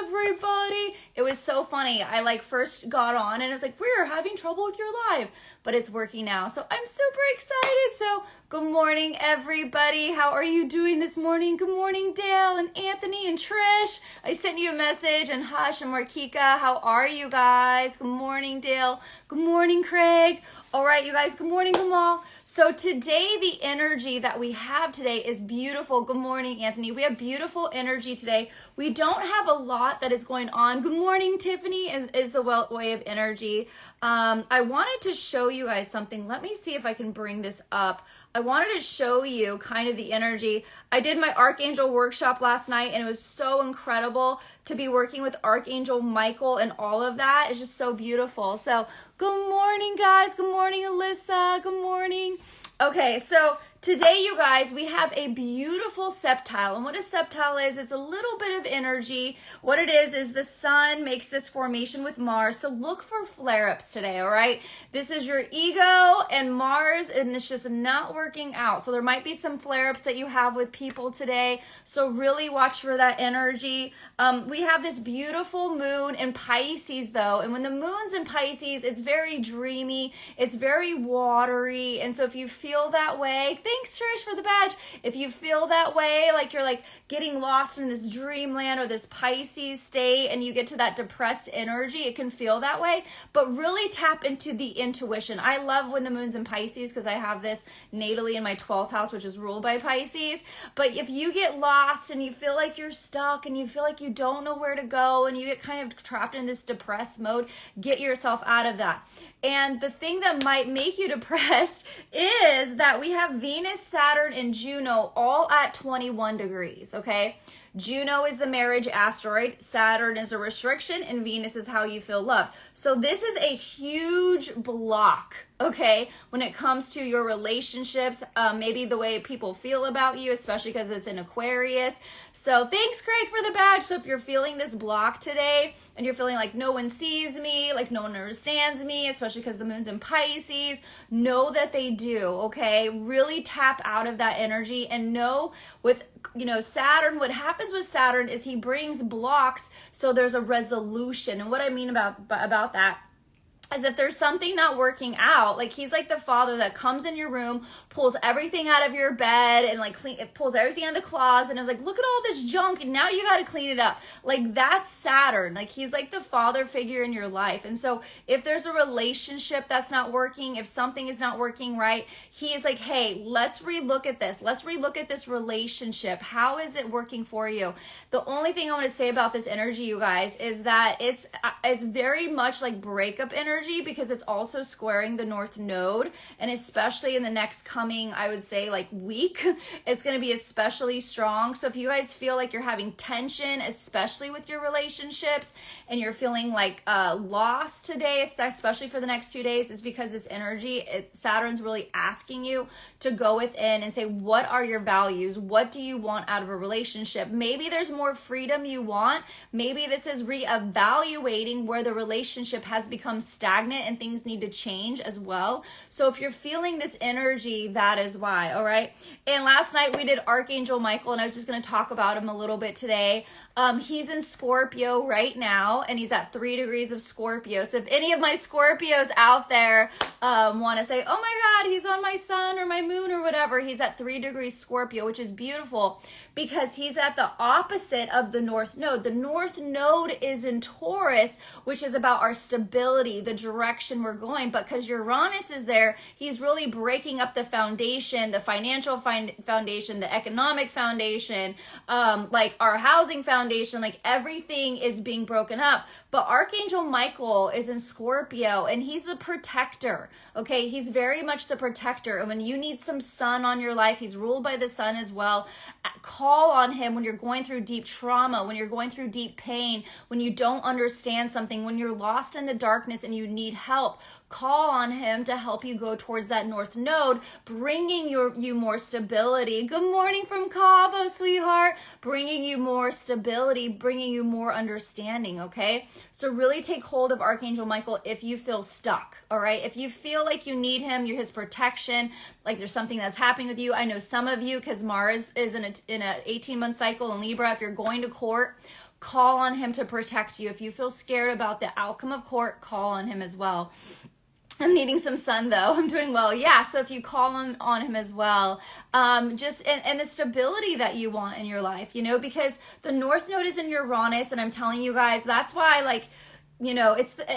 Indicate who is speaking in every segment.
Speaker 1: everybody. It was so funny. I like first got on and it was like, we're having trouble with your live, but it's working now. So I'm super excited. So good morning, everybody. How are you doing this morning? Good morning, Dale and Anthony and Trish. I sent you a message, and Hush and Markika. How are you guys? Good morning, Dale. Good morning, Craig. All right, you guys, good morning, Kamal. So today, the energy that we have today is beautiful. Good morning, Anthony. We have beautiful energy today. We don't have a lot that is going on. Good morning, Tiffany, is the way of energy. I wanted to show you guys something. Let me see if I can bring this up. I wanted to show you kind of the energy. I did my Archangel workshop last night, and it was so incredible to be working with Archangel Michael and all of that. It's just so beautiful. So good morning, guys. Good morning, Alyssa. Good morning. Okay, so today, you guys, we have a beautiful septile. And what a septile is, it's a little bit of energy. What it is the sun makes this formation with Mars. So look for flare-ups today, all right? This is your ego and Mars, and it's just not working out. So there might be some flare-ups that you have with people today. So really watch for that energy. We have this beautiful moon in Pisces, though. And when the moon's in Pisces, it's very dreamy. It's very watery. And so if you feel that way, thanks, Trish, for the badge. If you feel that way, like you're like getting lost in this dreamland or this Pisces state and you get to that depressed energy, it can feel that way, but really tap into the intuition. I love when the moon's in Pisces because I have this natally in my 12th house, which is ruled by Pisces. But if you get lost and you feel like you're stuck and you feel like you don't know where to go and you get kind of trapped in this depressed mode, get yourself out of that. And the thing that might make you depressed is that we have Venus, Saturn, and Juno all at 21 degrees, okay? Juno is the marriage asteroid, Saturn is a restriction, and Venus is how you feel loved. So this is a huge block, okay, when it comes to your relationships, maybe the way people feel about you, especially because it's in Aquarius. So thanks, Craig, for the badge. So if you're feeling this block today and you're feeling like no one sees me, like no one understands me, especially because the moon's in Pisces, know that they do, okay? Really tap out of that energy and know with, you know, Saturn, what happens with Saturn is he brings blocks, so there's a resolution. And what I mean about that as if there's something not working out, like he's like the father that comes in your room, pulls everything out of your bed and like pulls everything out of the closet and is like, look at all this junk and now you got to clean it up. Like that's Saturn. Like he's like the father figure in your life. And so if there's a relationship that's not working, if something is not working right, he is like, hey, let's relook at this. Let's relook at this relationship. How is it working for you? The only thing I want to say about this energy, you guys, is that it's very much like breakup energy, because it's also squaring the North Node, and especially in the next coming, I would say, like week, it's going to be especially strong. So if you guys feel like you're having tension, especially with your relationships, and you're feeling like lost today, especially for the next 2 days, is because this energy, Saturn's really asking you to go within and say, what are your values? What do you want out of a relationship? Maybe there's more freedom you want. Maybe this is reevaluating where the relationship has become stagnant and things need to change as well. So if you're feeling this energy, that is why, all right? And last night we did Archangel Michael, and I was just going to talk about him a little bit today. He's in Scorpio right now, and he's at 3 degrees of Scorpio. So if any of my Scorpios out there want to say, oh my God, he's on my sun or my moon or whatever, he's at 3 degrees Scorpio, which is beautiful because he's at the opposite of the North Node. The North Node is in Taurus, which is about our stability, the direction we're going. But because Uranus is there, he's really breaking up the foundation, the financial foundation, the economic foundation, like our housing foundation, like everything is being broken up. But Archangel Michael is in Scorpio, and he's the protector, okay? He's very much the protector. And when you need some sun on your life, he's ruled by the sun as well. Call on him when you're going through deep trauma, when you're going through deep pain, when you don't understand something, when you're lost in the darkness and you need help. Call on him to help you go towards that North Node, bringing you more stability. Good morning from Cabo, sweetheart. Bringing you more stability, bringing you more understanding, okay? So really take hold of Archangel Michael if you feel stuck, all right? If you feel like you need him, you're his protection, like there's something that's happening with you. I know some of you, because Mars is in a 18-month cycle in Libra, if you're going to court, call on him to protect you. If you feel scared about the outcome of court, call on him as well. I'm needing some sun though. I'm doing well. Yeah. So if you call on him as well, just, and the stability that you want in your life, you know, because the North Node is in Uranus, and I'm telling you guys, that's why, like, you know,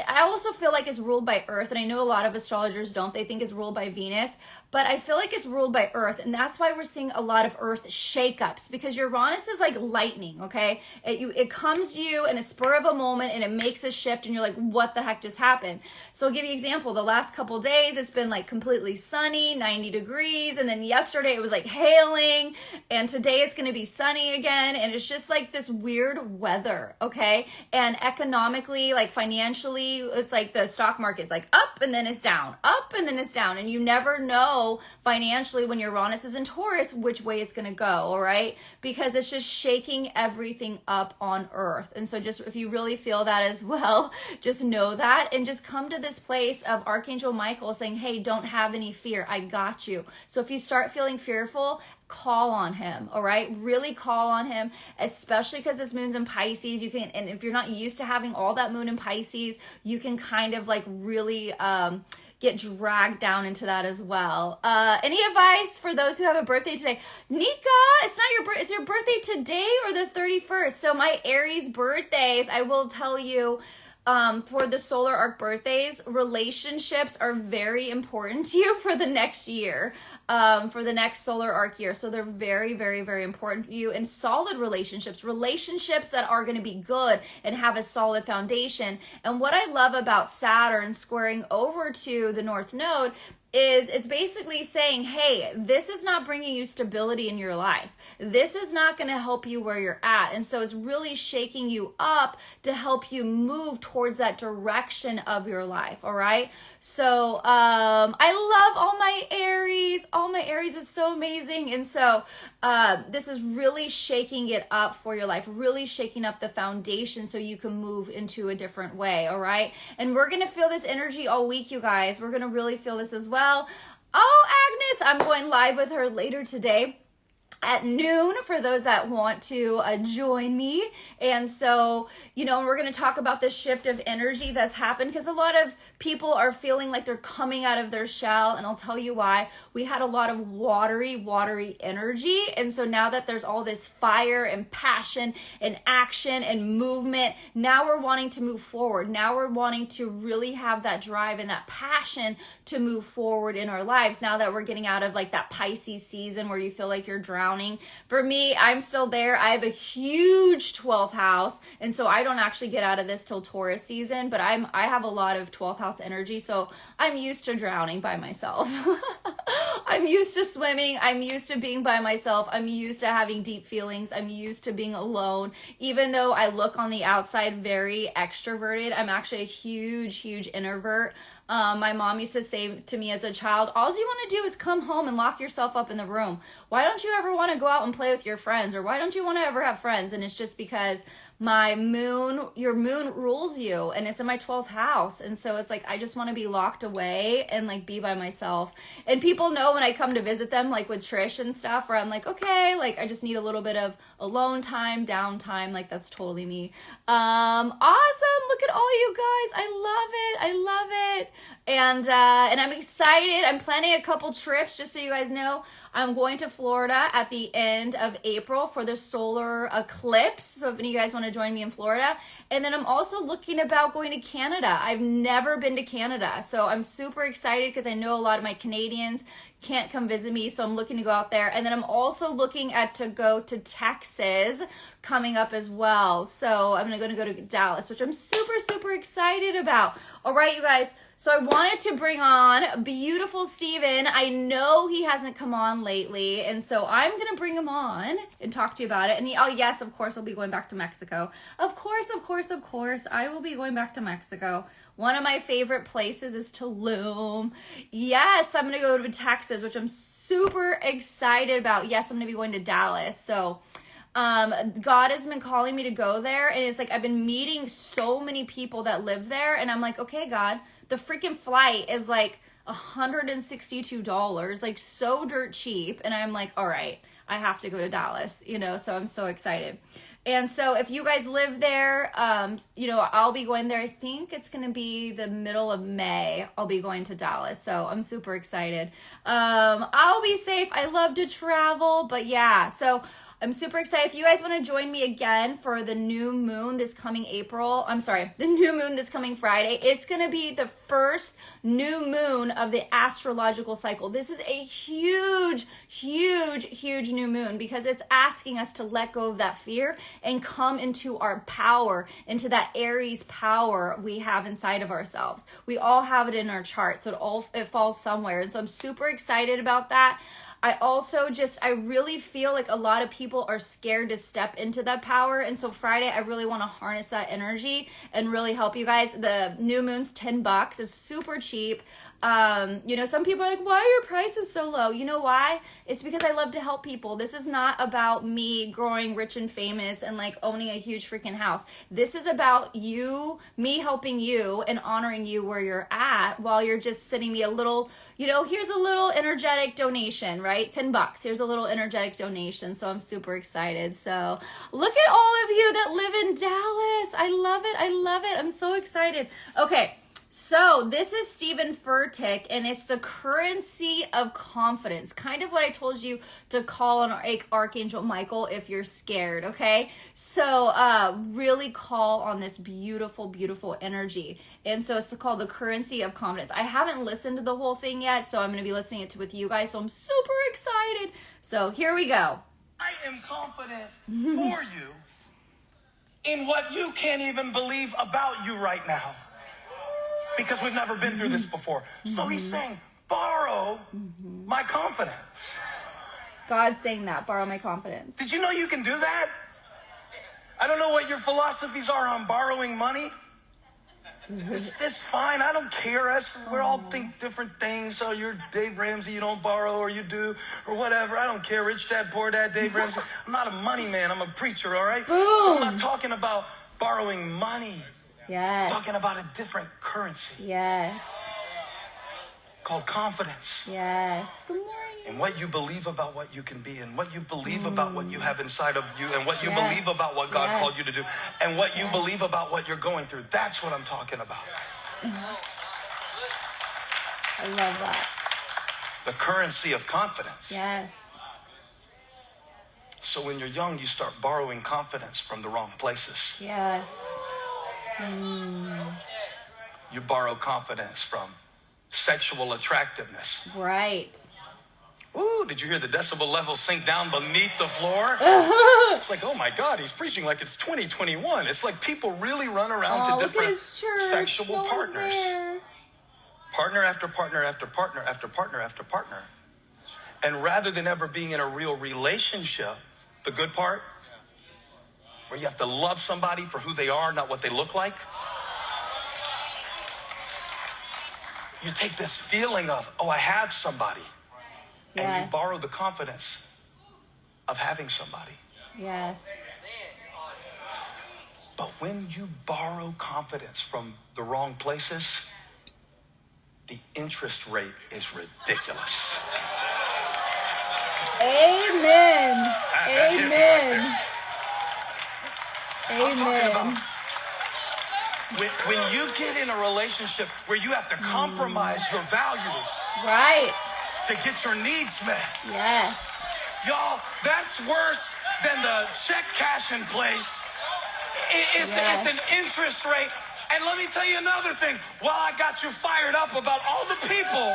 Speaker 1: I also feel like it's ruled by Earth, and I know a lot of astrologers don't. They think it's ruled by Venus, but I feel like it's ruled by Earth, and that's why we're seeing a lot of Earth shakeups, because Uranus is like lightning, okay? It comes to you in a spur of a moment, and it makes a shift, and you're like, what the heck just happened? So I'll give you an example. The last couple days, it's been like completely sunny, 90 degrees, and then yesterday it was like hailing, and today it's going to be sunny again, and it's just like this weird weather, okay? And economically, like financially, it's like the stock market's like up and then it's down, up and then it's down, and you never know financially when Uranus is in Taurus which way it's going to go, all right? Because it's just shaking everything up on Earth. And so just if you really feel that as well, just know that, and just come to this place of Archangel Michael saying, hey, don't have any fear, I got you. So if you start feeling fearful, call on him, all right? Really call on him, especially because this moon's in Pisces. You can, and if you're not used to having all that moon in Pisces, you can kind of like really get dragged down into that as well. Any advice for those who have a birthday today? Nika, it's your birthday today or the 31st. So my Aries birthdays, I will tell you, for the solar arc birthdays, relationships are very important to you for the next year, for the next solar arc year. So they're very, very, very important to you, and solid relationships that are going to be good and have a solid foundation. And what I love about Saturn squaring over to the North Node is it's basically saying, hey, this is not bringing you stability in your life. This is not going to help you where you're at. And so it's really shaking you up to help you move towards that direction of your life, all right? So I love all my Aries. All my Aries is so amazing. And so this is really shaking it up for your life, really shaking up the foundation so you can move into a different way, all right? And we're going to feel this energy all week, you guys. We're going to really feel this as well. Oh, Agnes, I'm going live with her later today at noon for those that want to join me. And so, you know, we're going to talk about the shift of energy that's happened, because a lot of people are feeling like they're coming out of their shell, and I'll tell you why. We had a lot of watery energy, and so now that there's all this fire and passion and action and movement, now we're wanting to move forward. Now we're wanting to really have that drive and that passion to move forward in our lives, now that we're getting out of like that Pisces season where you feel like you're drowning. For me, I'm still there. I have a huge 12th house, and so I don't actually get out of this till Taurus season, but I have a lot of 12th house energy, so I'm used to drowning by myself. I'm used to swimming. I'm used to being by myself. I'm used to having deep feelings. I'm used to being alone. Even though I look on the outside very extroverted, I'm actually a huge introvert. My mom used to say to me as a child, all you want to do is come home and lock yourself up in the room. Why don't you ever want to go out and play with your friends? Or why don't you want to ever have friends? And it's just because your moon rules you, and it's in my 12th house. And so it's like, I just want to be locked away and like be by myself. And people know when I come to visit them, like with Trish and stuff, where I'm like, okay, like I just need a little bit of alone time, downtime. Like that's totally me. Awesome. Look at all you guys. I love it. And I'm excited. I'm planning a couple trips, just so you guys know. I'm going to Florida at the end of April for the solar eclipse. So if any of you guys want to join me in Florida. And then I'm also looking about going to Canada. I've never been to Canada. So I'm super excited because I know a lot of my Canadians can't come visit me. So I'm looking to go out there. And then I'm also looking to go to Texas coming up as well. So I'm going to go to Dallas, which I'm super excited about. All right, you guys. So I wanted to bring on beautiful Steven. I know he hasn't come on lately, and so I'm going to bring him on and talk to you about it. And yes, of course, I'll be going back to Mexico. Of course, I will be going back to Mexico. One of my favorite places is Tulum. Yes, I'm going to go to Texas, which I'm super excited about. Yes, I'm going to be going to Dallas. So God has been calling me to go there, and it's like I've been meeting so many people that live there, and I'm like, okay, God, the freaking flight is like $162, like so dirt cheap, and I'm like, all right, I have to go to Dallas, you know, so I'm so excited. And so if you guys live there, you know, I'll be going there. I think it's going to be the middle of May. I'll be going to Dallas. So I'm super excited. I'll be safe. I love to travel, but yeah, so I'm super excited. If you guys want to join me again for the new moon this coming the new moon this coming Friday, it's going to be the first new moon of the astrological cycle. This is a huge, huge, huge new moon because it's asking us to let go of that fear and come into our power, into that Aries power we have inside of ourselves. We all have it in our chart, so it falls somewhere. And so I'm super excited about that. I also I really feel like a lot of people are scared to step into that power. And so Friday, I really want to harness that energy and really help you guys. The new moon's $10. It's super cheap. You know, some people are like, why are your prices so low? You know why? It's because I love to help people. This is not about me growing rich and famous and like owning a huge freaking house. This is about me helping you and honoring you where you're at while you're just sending me a little, you know, here's a little energetic donation, right? $10. Here's a little energetic donation. So I'm super excited. So look at all of you that live in Dallas. I love it. I love it. I'm so excited. Okay. So this is Stephen Furtick, and it's the currency of confidence. Kind of what I told you to call on Archangel Michael if you're scared, okay? So really call on this beautiful, beautiful energy. And so it's called the currency of confidence. I haven't listened to the whole thing yet, so I'm going to be listening to it with you guys. So I'm super excited. So here we go.
Speaker 2: I am confident for you in what you can't even believe about you right now. Because we've never been through this before. So he's saying, borrow my confidence.
Speaker 1: God's saying that, borrow my confidence.
Speaker 2: Did you know you can do that? I don't know what your philosophies are on borrowing money. It's fine, I don't care. We all think different things. So you're Dave Ramsey, you don't borrow, or you do, or whatever. I don't care, rich dad, poor dad, Dave Ramsey. I'm not a money man, I'm a preacher, all right?
Speaker 1: Boom.
Speaker 2: So I'm not talking about borrowing money.
Speaker 1: Yes.
Speaker 2: Talking about a different currency.
Speaker 1: Yes.
Speaker 2: Called confidence.
Speaker 1: Yes. Good morning.
Speaker 2: And what you believe about what you can be, and what you believe about what you have inside of you, and what you believe about what God called you to do, and what you believe about what you're going through. That's what I'm talking about.
Speaker 1: I love that.
Speaker 2: The currency of confidence.
Speaker 1: Yes.
Speaker 2: So when you're young, you start borrowing confidence from the wrong places.
Speaker 1: Yes.
Speaker 2: You borrow confidence from sexual attractiveness.
Speaker 1: Right.
Speaker 2: Ooh, did you hear the decibel level sink down beneath the floor? It's like, oh my God, he's preaching like it's 2021. It's like people really run around to different sexual partners. Partner after partner after partner after partner after partner. And rather than ever being in a real relationship, the good part, where you have to love somebody for who they are, not what they look like. You take this feeling of, oh, I have somebody.
Speaker 1: Yes.
Speaker 2: And you borrow the confidence of having somebody.
Speaker 1: Yes.
Speaker 2: But when you borrow confidence from the wrong places, the interest rate is ridiculous.
Speaker 1: Amen. Amen.
Speaker 2: Amen. When you get in a relationship where you have to compromise your values,
Speaker 1: right,
Speaker 2: to get your needs met,
Speaker 1: yes,
Speaker 2: y'all, that's worse than the check cashing place. It's an interest rate. And let me tell you another thing. While I got you fired up about all the people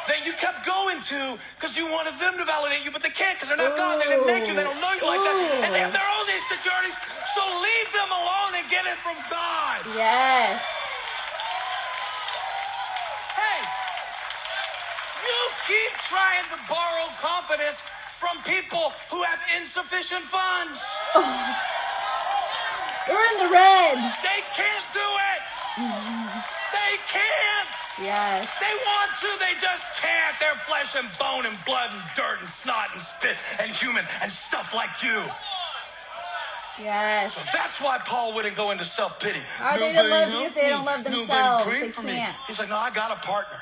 Speaker 2: that you kept going to because you wanted them to validate you, but they can't because they're not God. They didn't make you. They don't know you like that. And they have their own insecurities. So leave them alone and get it from God.
Speaker 1: Yes.
Speaker 2: Hey, you keep trying to borrow confidence from people who have insufficient funds.
Speaker 1: You're in the red.
Speaker 2: They can't do it. They can't.
Speaker 1: Yes.
Speaker 2: They want to, they just can't. They're flesh and bone and blood and dirt and snot and spit and human and stuff like you.
Speaker 1: Yes.
Speaker 2: So that's why Paul wouldn't go into self-pity.
Speaker 1: How are they to love you if they don't love themselves? They can't.
Speaker 2: He's like, no, I got a partner.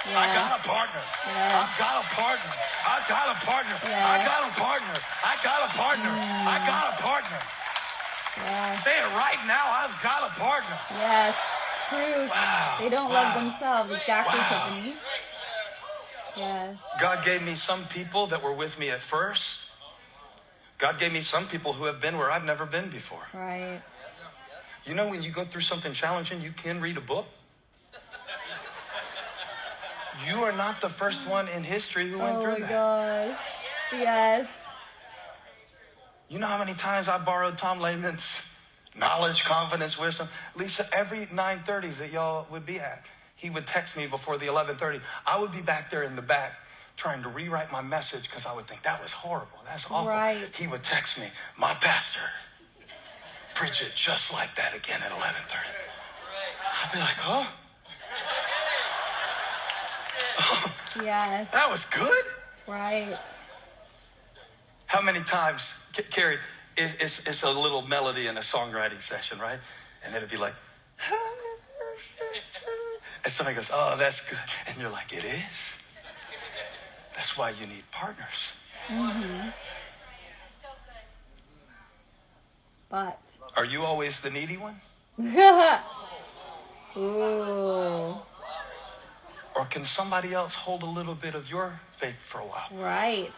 Speaker 1: Yes.
Speaker 2: I got a partner.
Speaker 1: Yes.
Speaker 2: I've got a partner. I got a partner.
Speaker 1: Yes.
Speaker 2: I got a partner. I got a partner. I got a partner.
Speaker 1: Yes.
Speaker 2: Say it right now. I've got a partner.
Speaker 1: Yes. Truth.
Speaker 2: Wow.
Speaker 1: They don't love themselves. Exactly, Tiffany. Yes.
Speaker 2: God gave me some people that were with me at first. God gave me some people who have been where I've never been before.
Speaker 1: Right.
Speaker 2: You know, when you go through something challenging, you can read a book. You are not the first one in history who went through that.
Speaker 1: Oh my God. Yes.
Speaker 2: You know how many times I borrowed Tom Lehman's knowledge, confidence, wisdom? Lisa, every 9:30s that y'all would be at, he would text me before the 11:30. I would be back there in the back trying to rewrite my message because I would think that was horrible. That's awful.
Speaker 1: Right.
Speaker 2: He would text me, my pastor, preach it just like that again at 11:30. I'd be like, oh.
Speaker 1: Yes.
Speaker 2: That was good.
Speaker 1: Right.
Speaker 2: How many times, Carrie, it's a little melody in a songwriting session, right? And it'd be like, and somebody goes, oh, that's good. And you're like, it is? That's why you need partners.
Speaker 1: Mm-hmm. But.
Speaker 2: Are you always the needy one?
Speaker 1: Ooh.
Speaker 2: Or can somebody else hold a little bit of your faith for a while?
Speaker 1: Right.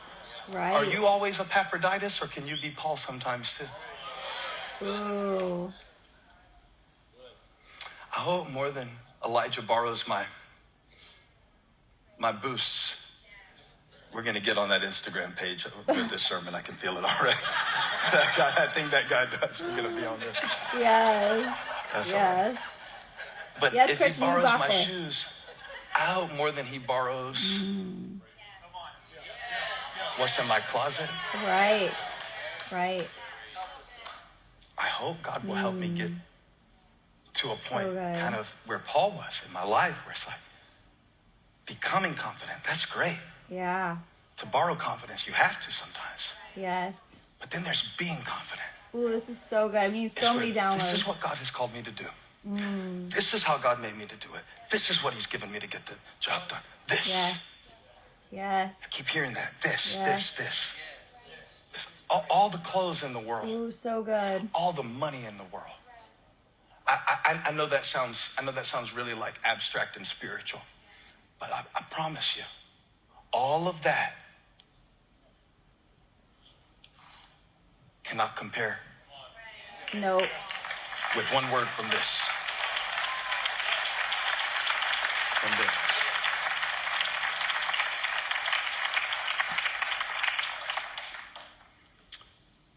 Speaker 1: Right.
Speaker 2: Are you always Epaphroditus, or can you be Paul sometimes too?
Speaker 1: Ooh.
Speaker 2: I hope more than Elijah borrows my boosts. We're going to get on that Instagram page with this sermon. I can feel it already. I think that guy does. We're going to be on there.
Speaker 1: Yes.
Speaker 2: That's
Speaker 1: yes.
Speaker 2: Right. But
Speaker 1: yes,
Speaker 2: if
Speaker 1: Christian,
Speaker 2: he borrows my
Speaker 1: this.
Speaker 2: shoes, I hope more than he borrows what's in my closet.
Speaker 1: Right. Right.
Speaker 2: I hope God will help me get to a point kind of where Paul was in my life, where it's like becoming confident. That's great.
Speaker 1: Yeah.
Speaker 2: To borrow confidence, you have to sometimes.
Speaker 1: Yes.
Speaker 2: But then there's being confident.
Speaker 1: Ooh, this is so good. I mean, so many downloads.
Speaker 2: This is what God has called me to do. This is how God made me to do it. This is what he's given me to get the job done. This.
Speaker 1: Yes. Yes.
Speaker 2: I keep hearing that. This.
Speaker 1: Yes.
Speaker 2: All the clothes in the world.
Speaker 1: Ooh, so good.
Speaker 2: All the money in the world. I know that sounds really like abstract and spiritual. But I promise you, all of that cannot compare.
Speaker 1: Nope.
Speaker 2: With one word from this. From this.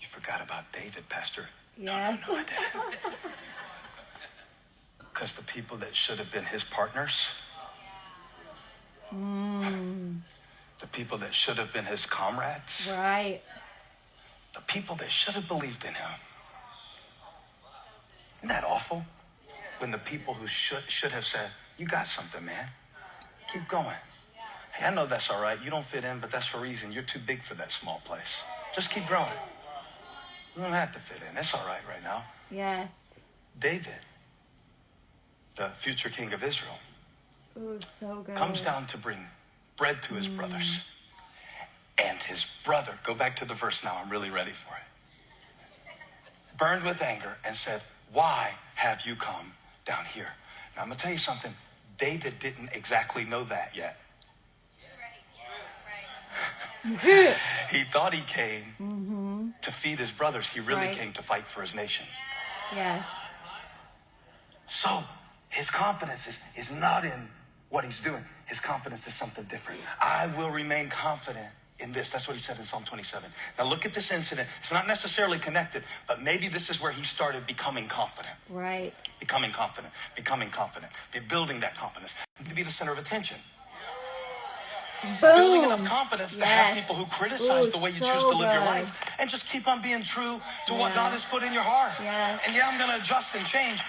Speaker 2: You forgot about David, Pastor.
Speaker 1: Yes.
Speaker 2: No, I didn't. Because the people that should have been his partners, the people that should have been his comrades,
Speaker 1: right.
Speaker 2: the people that should have believed in him. Isn't that awful? When the people who should have said, you got something, man. Keep going. Hey, I know that's all right. You don't fit in, but that's for a reason. You're too big for that small place. Just keep growing. You don't have to fit in. It's all right now.
Speaker 1: Yes.
Speaker 2: David, the future king of Israel,
Speaker 1: ooh, so good.
Speaker 2: comes down to bring bread to his brothers. And his brother, go back to the verse now. I'm really ready for it. Burned with anger and said, why have you come down here? Now, I'm going to tell you something. David didn't exactly know that yet. He thought he came to feed his brothers. He really came to fight for his nation.
Speaker 1: Yes.
Speaker 2: So his confidence is not in what he's doing. His confidence is something different. I will remain confident in this. That's what he said in Psalm 27. Now look at this incident. It's not necessarily connected, but maybe this is where he started becoming confident.
Speaker 1: Right.
Speaker 2: Becoming confident. Building that confidence. To be the center of attention.
Speaker 1: Boom.
Speaker 2: Building enough confidence to have people who criticize the way you choose to live your life, and just keep on being true to what God has put in your heart.
Speaker 1: Yes.
Speaker 2: And I'm going to adjust and change,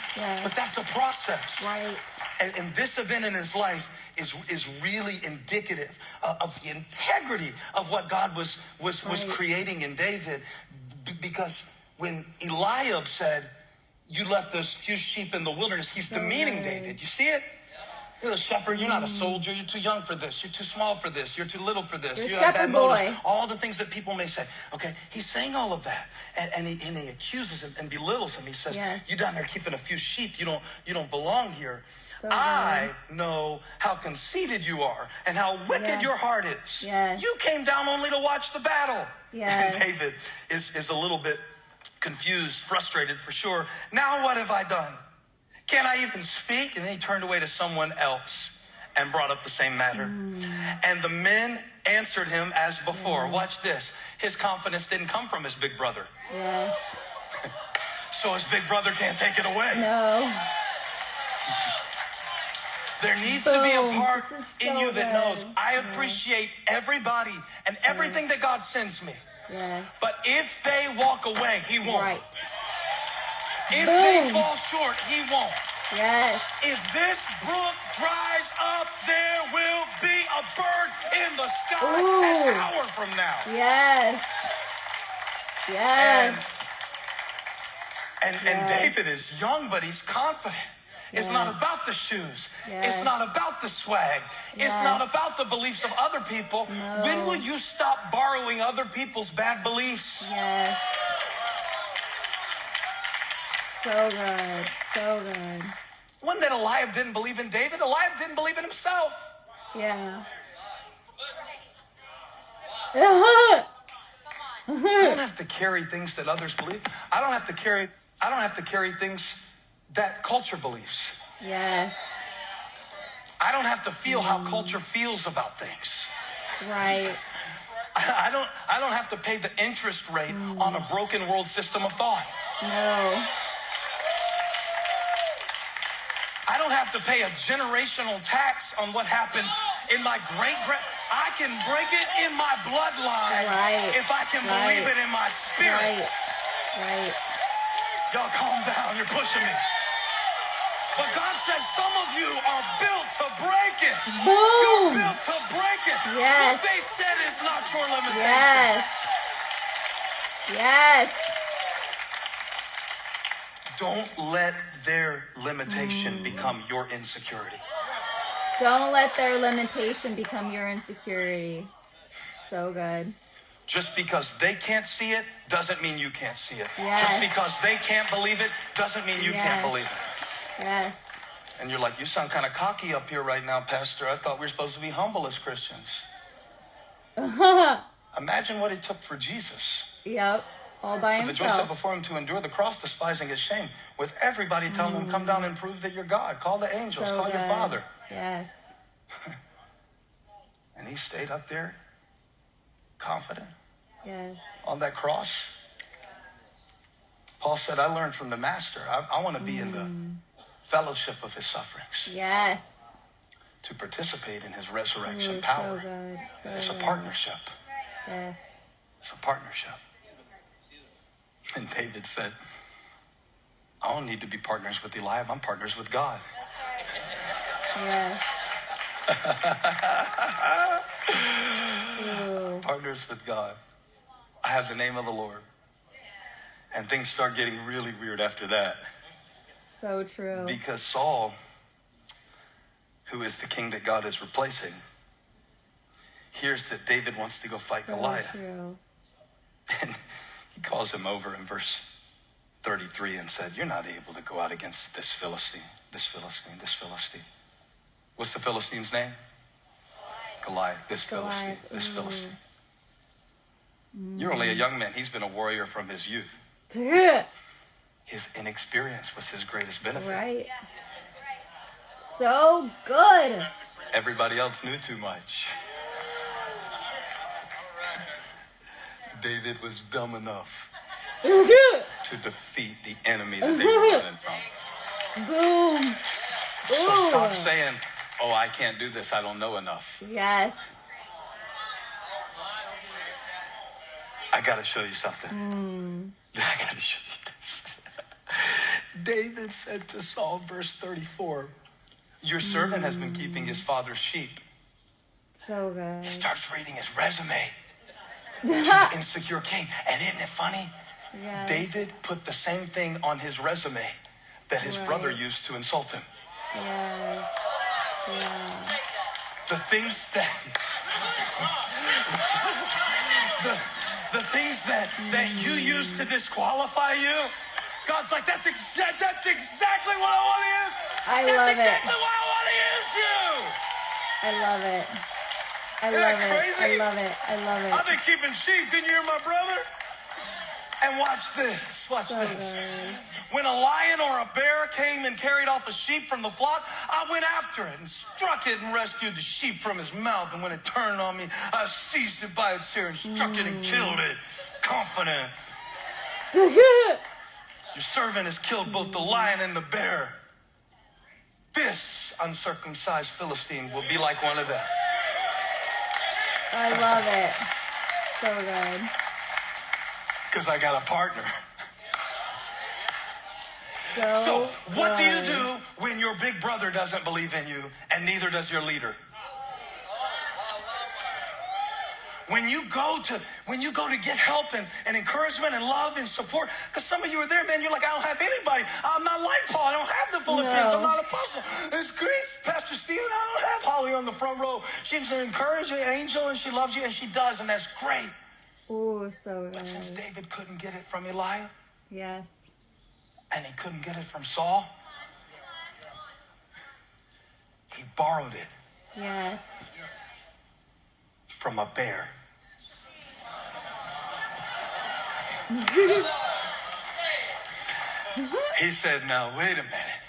Speaker 2: but that's a process.
Speaker 1: Right.
Speaker 2: And this event in his life is really indicative of the integrity of what God was creating in David. Because when Eliab said, you left those few sheep in the wilderness, he's demeaning David. You see it? You're a shepherd. You're not a soldier. You're too young for this. You're too small for this. You're too little for this.
Speaker 1: You're
Speaker 2: you
Speaker 1: a
Speaker 2: have bad
Speaker 1: shepherd
Speaker 2: motives.
Speaker 1: boy.
Speaker 2: All the things that people may say. Okay, he's saying all of that, and he accuses him and belittles him. He says, "You down there keeping a few sheep. You don't belong here. So I know how conceited you are and how wicked your heart is. You came down only to watch the battle." And David is a little bit confused, frustrated for sure. Now what have I done? Can I even speak? And then he turned away to someone else and brought up the same matter. And the men answered him as before. Watch this. His confidence didn't come from his big brother. So his big brother can't take it away.
Speaker 1: No.
Speaker 2: There needs to be a part in you that knows, I appreciate everybody and everything that God sends me. But if they walk away, he won't. If they fall short, he won't. If this brook dries up, there will be a bird in the sky an hour from now. And David is young, but he's confident. It's not about the shoes. It's not about the swag. It's not about the beliefs of other people. When will you stop borrowing other people's bad beliefs?
Speaker 1: So good. So good.
Speaker 2: One that Eliab didn't believe in David. Eliab didn't believe in himself.
Speaker 1: I
Speaker 2: don't have to carry things that others believe. I don't have to carry things that culture believes. I don't have to feel how culture feels about things. I don't have to pay the interest rate on a broken world system of thought. I don't have to pay a generational tax on what happened in my great-grand. I can break it in my bloodline if I can believe it in my spirit. Y'all calm down. You're pushing me. But God says some of you are built to break it. You're built to break it. What they said is not your limitation. Don't let their limitation become your insecurity.
Speaker 1: Don't let their limitation become your insecurity. So good.
Speaker 2: Just because they can't see it doesn't mean you can't see it. Just because they can't believe it doesn't mean you can't believe it. And you're like, you sound kind of cocky up here right now, Pastor. I thought we were supposed to be humble as Christians. Imagine what it took for Jesus.
Speaker 1: All by himself.
Speaker 2: For the joy set before him to endure the cross, despising his shame, with everybody telling him, come down and prove that you're God. Call the angels, call your Father. And he stayed up there, confident, on that cross. Paul said, I learned from the Master. I want to be in the fellowship of his sufferings. To participate in his resurrection power. It's a partnership. It's a partnership. And David said, I don't need to be partners with Eliab. I'm partners with God. Partners with God. I have the name of the Lord. And things start getting really weird after that.
Speaker 1: So true.
Speaker 2: Because Saul, who is the king that God is replacing, hears that David wants to go fight Goliath.
Speaker 1: True.
Speaker 2: And he calls him over in verse 33 and said, you're not able to go out against this Philistine, this Philistine, this Philistine. What's the Philistine's name? Goliath, this Philistine, this Philistine. You're only a young man. He's been a warrior from his youth. His inexperience was his greatest benefit.
Speaker 1: So good.
Speaker 2: Everybody else knew too much. David was dumb enough to defeat the enemy that they were running from.
Speaker 1: Boom.
Speaker 2: So stop saying, oh, I can't do this. I don't know enough. I got to show you something. I got to show you this. David said to Saul, verse 34, your servant has been keeping his father's sheep.
Speaker 1: So good.
Speaker 2: He starts reading his resume to the insecure king. And isn't it funny? David put the same thing on his resume that his brother used to insult him.
Speaker 1: Yeah.
Speaker 2: The things that the things that you use to disqualify you, God's like, that's exactly what I want to use.
Speaker 1: That's
Speaker 2: exactly why I want to use you.
Speaker 1: I love it. I love it.
Speaker 2: I've been keeping sheep. Didn't you hear my brother? And watch this. Watch this.
Speaker 1: Good.
Speaker 2: When a lion or a bear came and carried off a sheep from the flock, I went after it and struck it and rescued the sheep from his mouth. And when it turned on me, I seized it by its hair and struck it and killed it. Confident. Your servant has killed both the lion and the bear. This uncircumcised Philistine will be like one of them.
Speaker 1: I love it. So good.
Speaker 2: Because I got a partner. So what do you do when your big brother doesn't believe in you and neither does your leader? When you go to get help and encouragement and love and support, because some of you are there, man, you're like, I don't have anybody. I'm not like Paul. I don't have the Philippines. I'm not an apostle. It's Grace, Pastor Stephen. I don't have Holly on the front row. She's an encouraging angel and she loves you and she does, and that's great.
Speaker 1: Oh, so good.
Speaker 2: But since David couldn't get it from Elijah,
Speaker 1: yes,
Speaker 2: and he couldn't get it from Saul, he borrowed it.
Speaker 1: Yes.
Speaker 2: From a bear. He said, now, wait a minute.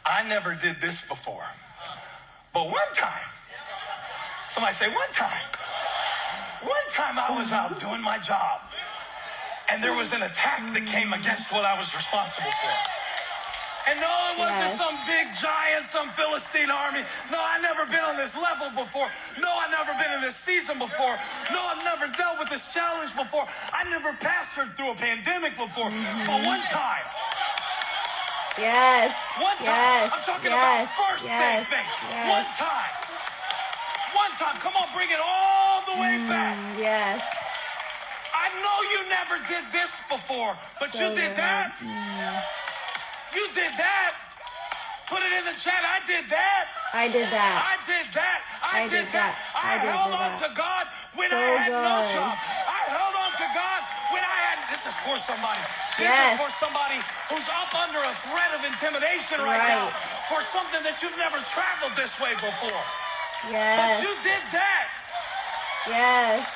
Speaker 2: I never did this before. But one time, somebody say, one time I was out doing my job, and there was an attack that came against what I was responsible for. And no, it wasn't some big giant, some Philistine army. No, I've never been on this level before. No, I've never been in this season before. No, I've never dealt with this challenge before. I never pastored through a pandemic before. But one time.
Speaker 1: Yes.
Speaker 2: One time.
Speaker 1: Yes.
Speaker 2: I'm talking about first day faith.
Speaker 1: Yes.
Speaker 2: One time. One time. Come on, bring it all the way back.
Speaker 1: Yes.
Speaker 2: I know you never did this before, but you did that. You did that. Put it in the chat. I did that.
Speaker 1: I did that.
Speaker 2: I did that. I did that. I
Speaker 1: did
Speaker 2: held on
Speaker 1: that.
Speaker 2: to God when
Speaker 1: So
Speaker 2: I had no
Speaker 1: good.
Speaker 2: job. I held on to God when I had. This is for somebody. This
Speaker 1: Yes.
Speaker 2: is for somebody who's up under a threat of intimidation right now for something that you've never traveled this way before.
Speaker 1: Yes.
Speaker 2: But you did that.
Speaker 1: Yes.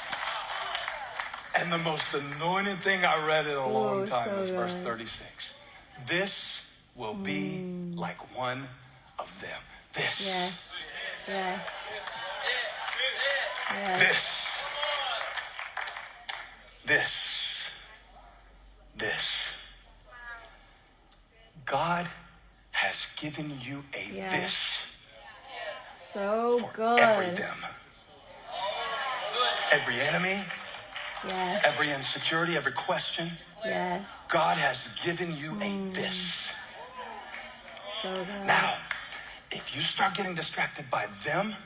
Speaker 2: And the most anointing thing I read in a long time
Speaker 1: so
Speaker 2: is verse
Speaker 1: good.
Speaker 2: 36. This will be like one of them. This.
Speaker 1: Yes. Yes. Yes.
Speaker 2: This. God has given you a this
Speaker 1: So
Speaker 2: for
Speaker 1: good.
Speaker 2: every them. Every enemy,
Speaker 1: Yes.
Speaker 2: every insecurity, every question.
Speaker 1: Yes.
Speaker 2: God has given you a this.
Speaker 1: So good.
Speaker 2: Now, if you start getting distracted by them,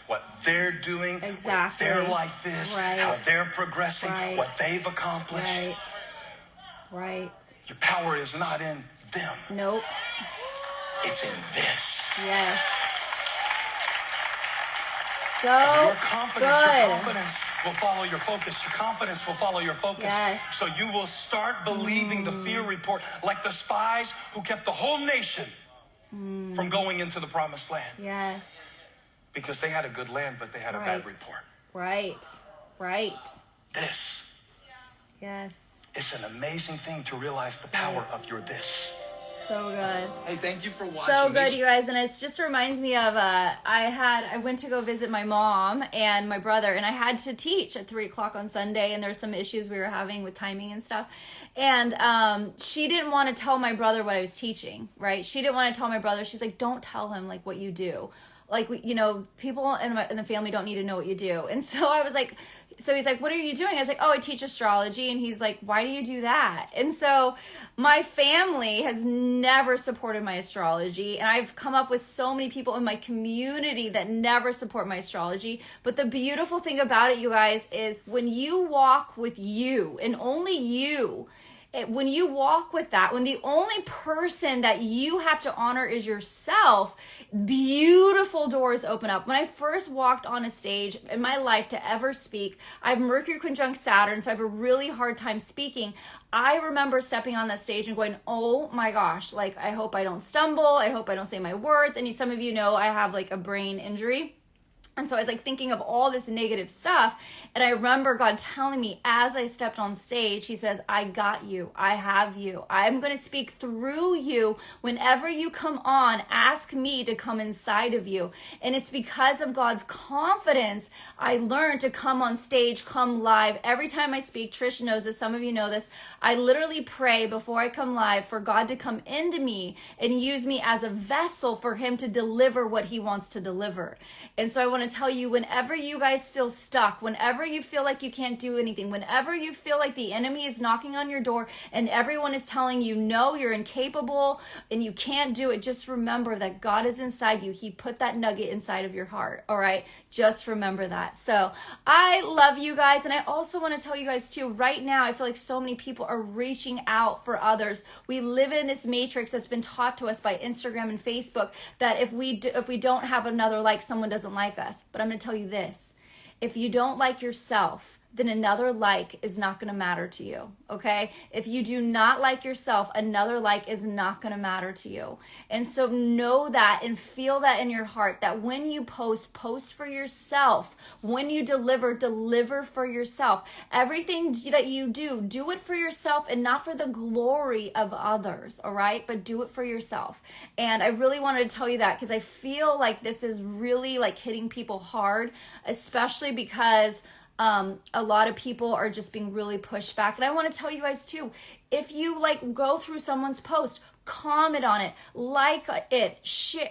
Speaker 2: what they're doing, what
Speaker 1: Exactly.
Speaker 2: their life is,
Speaker 1: Right.
Speaker 2: how they're progressing,
Speaker 1: Right.
Speaker 2: what they've accomplished,
Speaker 1: Right. Right.
Speaker 2: your power is not in them.
Speaker 1: Nope.
Speaker 2: It's in this.
Speaker 1: Yes. So
Speaker 2: Your confidence
Speaker 1: good.
Speaker 2: will follow your focus. Your confidence will follow your focus.
Speaker 1: Yes.
Speaker 2: So you will start believing the fear report, like the spies who kept the whole nation from going into the promised land.
Speaker 1: Yes.
Speaker 2: Because they had a good land, but they had a bad report.
Speaker 1: Right. Right.
Speaker 2: This.
Speaker 1: Yes.
Speaker 2: It's an amazing thing to realize the power of your this.
Speaker 1: So good.
Speaker 3: Hey, thank you for watching.
Speaker 1: So good, you guys. And it just reminds me of, I went to go visit my mom and my brother, and I had to teach at 3:00 on Sunday, and there's some issues we were having with timing and stuff. And she didn't want to tell my brother what I was teaching, right? She didn't want to tell my brother. She's like, don't tell him like what you do. Like, people in the family don't need to know what you do. And so I was like, so he's like, what are you doing? I was like, oh, I teach astrology. And he's like, why do you do that? And so my family has never supported my astrology. And I've come up with so many people in my community that never support my astrology. But the beautiful thing about it, you guys, is when you walk with you and only you when you walk with that, when the only person that you have to honor is yourself, beautiful doors open up. When I first walked on a stage in my life to ever speak, I have Mercury conjunct Saturn, so I have a really hard time speaking. I remember stepping on that stage and going, oh my gosh, like, I hope I don't stumble. I hope I don't say my words. And some of you know I have like a brain injury. And so I was like thinking of all this negative stuff. And I remember God telling me as I stepped on stage, he says, I got you. I have you. I'm going to speak through you. Whenever you come on, ask me to come inside of you. And it's because of God's confidence, I learned to come on stage, come live. Every time I speak, Trish knows this, some of you know this, I literally pray before I come live for God to come into me and use me as a vessel for him to deliver what he wants to deliver. And so I want to tell you, whenever you guys feel stuck, whenever you feel like you can't do anything, whenever you feel like the enemy is knocking on your door and everyone is telling you, no, you're incapable and you can't do it, just remember that God is inside you. He put that nugget inside of your heart. All right. Just remember that. So I love you guys. And I also want to tell you guys too, right now, I feel like so many people are reaching out for others. We live in this matrix that's been taught to us by Instagram and Facebook that if we don't have another like, someone doesn't like us. But I'm going to tell you this, if you don't like yourself, then another like is not going to matter to you, okay? If you do not like yourself, another like is not going to matter to you. And so know that and feel that in your heart, that when you post for yourself. When you deliver for yourself. Everything that you do it for yourself and not for the glory of others, all right? But do it for yourself. And I really wanted to tell you that because I feel like this is really like hitting people hard, especially because a lot of people are just being really pushed back. And I want to tell you guys too, if you like go through someone's post, comment on it, like it, share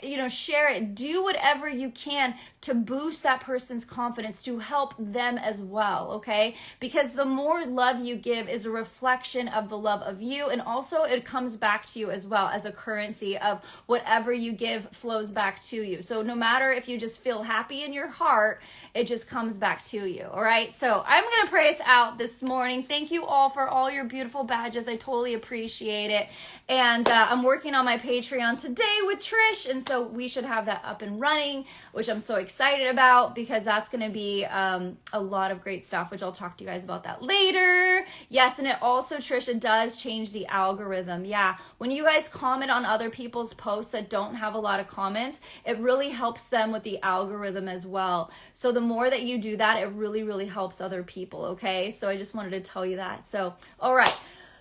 Speaker 1: it, do whatever you can to boost that person's confidence, to help them as well, okay? Because the more love you give is a reflection of the love of you, and also it comes back to you as well as a currency of whatever you give flows back to you. So no matter if you just feel happy in your heart, it just comes back to you, all right? So I'm going to pray us out this morning. Thank you all for all your beautiful badges. I totally appreciate it. And I'm working on my Patreon today with Trish, and so we should have that up and running, which I'm so excited about because that's going to be a lot of great stuff, which I'll talk to you guys about that later. Yes, and it also, Trish, it does change the algorithm. Yeah, when you guys comment on other people's posts that don't have a lot of comments, it really helps them with the algorithm as well. So the more that you do that, it really, really helps other people, okay? So I just wanted to tell you that. So, all right.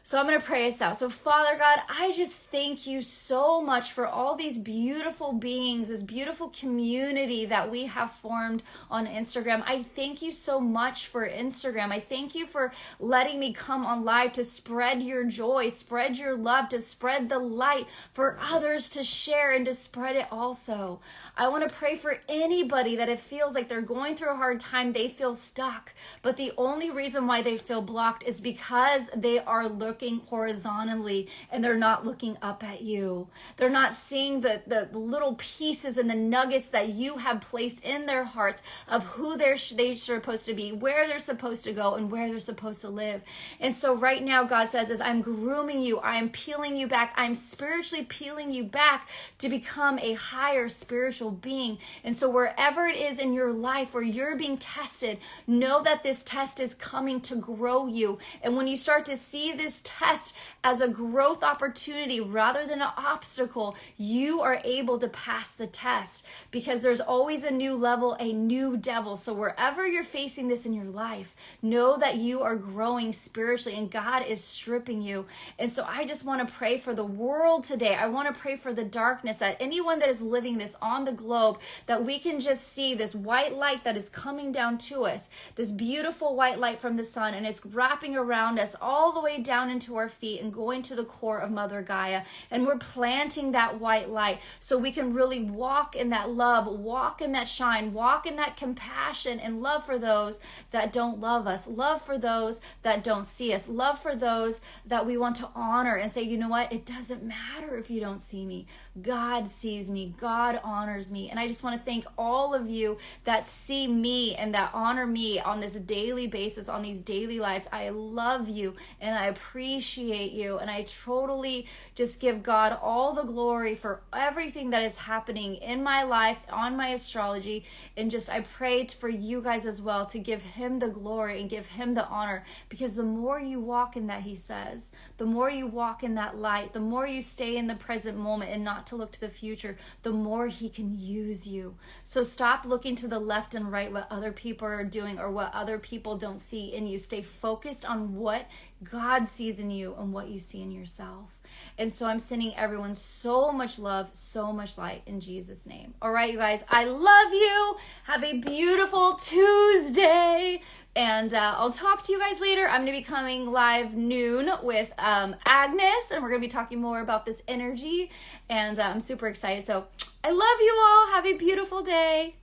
Speaker 1: So I'm going to pray us out. So Father God, I just thank you so much for all these beautiful beings, this beautiful community that we have formed on Instagram. I thank you so much for Instagram. I thank you for letting me come on live to spread your joy, spread your love, to spread the light for others to share and to spread it also. I want to pray for anybody that it feels like they're going through a hard time, they feel stuck, but the only reason why they feel blocked is because they are looking horizontally and they're not looking up at you. They're not seeing the little pieces and the nuggets that you have placed in their hearts of who they're supposed to be, where they're supposed to go, and where they're supposed to live. And so right now, God says, as I'm grooming you, I am peeling you back. I'm spiritually peeling you back to become a higher spiritual being. And so wherever it is in your life where you're being tested, know that this test is coming to grow you. And when you start to see this test as a growth opportunity rather than an obstacle, you are able to pass the test, because there's always a new level, a new devil. So wherever you're facing this in your life, know that you are growing spiritually and God is stripping you. And so I just want to pray for the world today. I want to pray for the darkness, that anyone that is living this on the globe, that we can just see this white light that is coming down to us, this beautiful white light from the sun, and it's wrapping around us all the way down into our feet and going to the core of Mother Gaia. And we're planting that white light so we can really walk in that love, walk in that shine, walk in that compassion and love for those that don't love us, love for those that don't see us, love for those that we want to honor and say, you know what, it doesn't matter if you don't see me. God sees me. God honors me. And I just want to thank all of you that see me and that honor me on this daily basis, on these daily lives. I love you and I appreciate appreciate you. And I totally just give God all the glory for everything that is happening in my life, on my astrology. And just, I pray for you guys as well to give him the glory and give him the honor, because the more you walk in that, he says, the more you walk in that light, the more you stay in the present moment and not to look to the future, the more he can use you. So stop looking to the left and right, what other people are doing or what other people don't see in you. Stay focused on what God sees in you and what you see in yourself. And so I'm sending everyone so much love, so much light in Jesus' name. All right, you guys, I love you. Have a beautiful Tuesday. And I'll talk to you guys later. I'm going to be coming live noon with Agnes, and we're going to be talking more about this energy. And I'm super excited. So I love you all. Have a beautiful day.